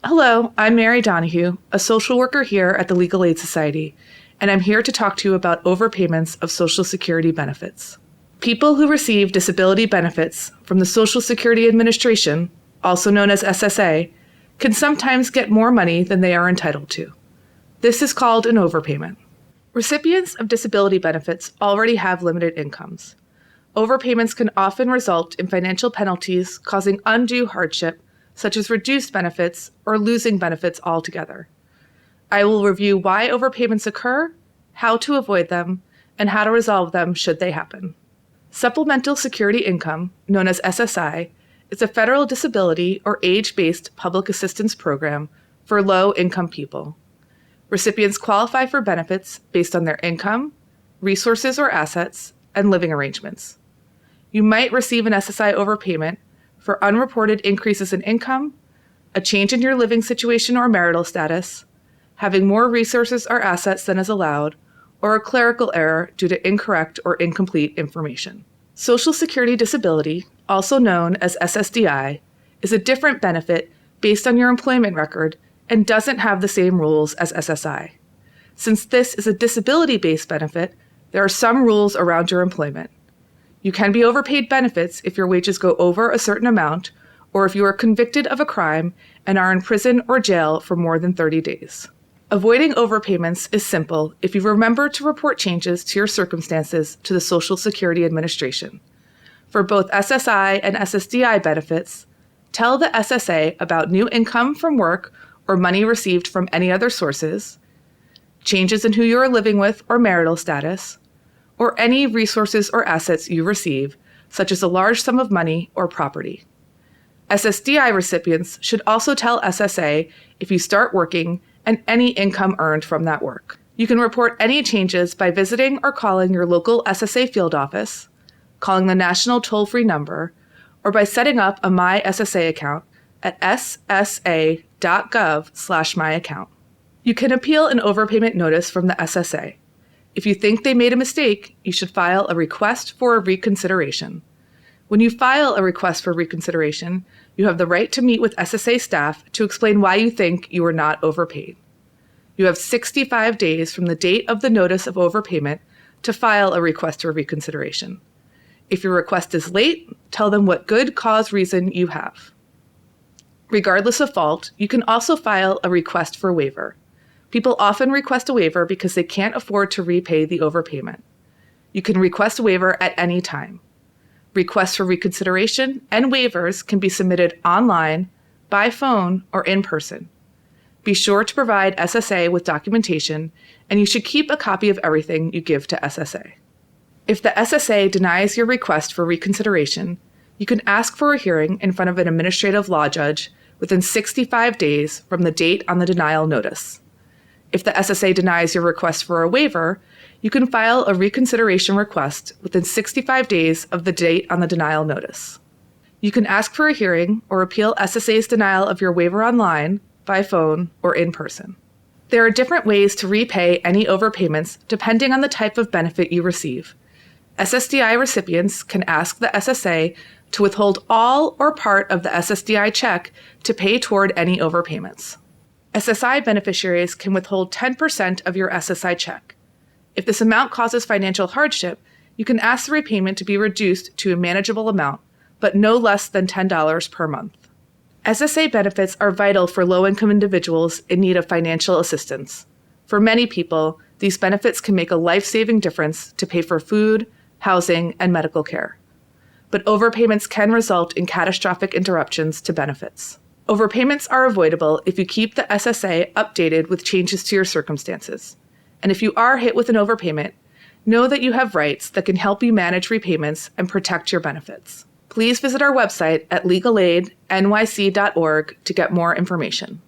Hello, I'm Mary Donahue, a social worker here at the Legal Aid Society, and I'm here to talk to you about overpayments of Social Security benefits. People who receive disability benefits from the Social Security Administration, also known as SSA, can sometimes get more money than they are entitled to. This is called an overpayment. Recipients of disability benefits already have limited incomes. Overpayments can often result in financial penalties causing undue hardship, such as reduced benefits or losing benefits altogether. I will review why overpayments occur, how to avoid them, and how to resolve them should they happen. Supplemental Security Income, known as SSI, is a federal disability or age-based public assistance program for low-income people. Recipients qualify for benefits based on their income, resources or assets, and living arrangements. You might receive an SSI overpayment for unreported increases in income, a change in your living situation or marital status, having more resources or assets than is allowed, or a clerical error due to incorrect or incomplete information. Social Security Disability, also known as SSDI, is a different benefit based on your employment record and doesn't have the same rules as SSI. Since this is a disability-based benefit, there are some rules around your employment. You can be overpaid benefits if your wages go over a certain amount, or if you are convicted of a crime and are in prison or jail for more than 30 days. Avoiding overpayments is simple if you remember to report changes to your circumstances to the Social Security Administration. For both SSI and SSDI benefits, tell the SSA about new income from work or money received from any other sources, changes in who you are living with or marital status, or any resources or assets you receive, such as a large sum of money or property. SSDI recipients should also tell SSA if you start working and any income earned from that work. You can report any changes by visiting or calling your local SSA field office, calling the national toll-free number, or by setting up a My SSA account at ssa.gov/myaccount. You can appeal an overpayment notice from the SSA. If you think they made a mistake, you should file a request for a reconsideration. When you file a request for reconsideration, you have the right to meet with SSA staff to explain why you think you were not overpaid. You have 65 days from the date of the notice of overpayment to file a request for reconsideration. If your request is late, tell them what good cause reason you have. Regardless of fault, you can also file a request for waiver. People often request a waiver because they can't afford to repay the overpayment. You can request a waiver at any time. Requests for reconsideration and waivers can be submitted online, by phone, or in person. Be sure to provide SSA with documentation, and you should keep a copy of everything you give to SSA. If the SSA denies your request for reconsideration, you can ask for a hearing in front of an administrative law judge within 65 days from the date on the denial notice. If the SSA denies your request for a waiver, you can file a reconsideration request within 65 days of the date on the denial notice. You can ask for a hearing or appeal SSA's denial of your waiver online, by phone, or in person. There are different ways to repay any overpayments depending on the type of benefit you receive. SSDI recipients can ask the SSA to withhold all or part of the SSDI check to pay toward any overpayments. SSI beneficiaries can withhold 10% of your SSI check. If this amount causes financial hardship, you can ask the repayment to be reduced to a manageable amount, but no less than $10 per month. SSA benefits are vital for low-income individuals in need of financial assistance. For many people, these benefits can make a life-saving difference to pay for food, housing, and medical care. But overpayments can result in catastrophic interruptions to benefits. Overpayments are avoidable if you keep the SSA updated with changes to your circumstances. And if you are hit with an overpayment, know that you have rights that can help you manage repayments and protect your benefits. Please visit our website at legalaidnyc.org to get more information.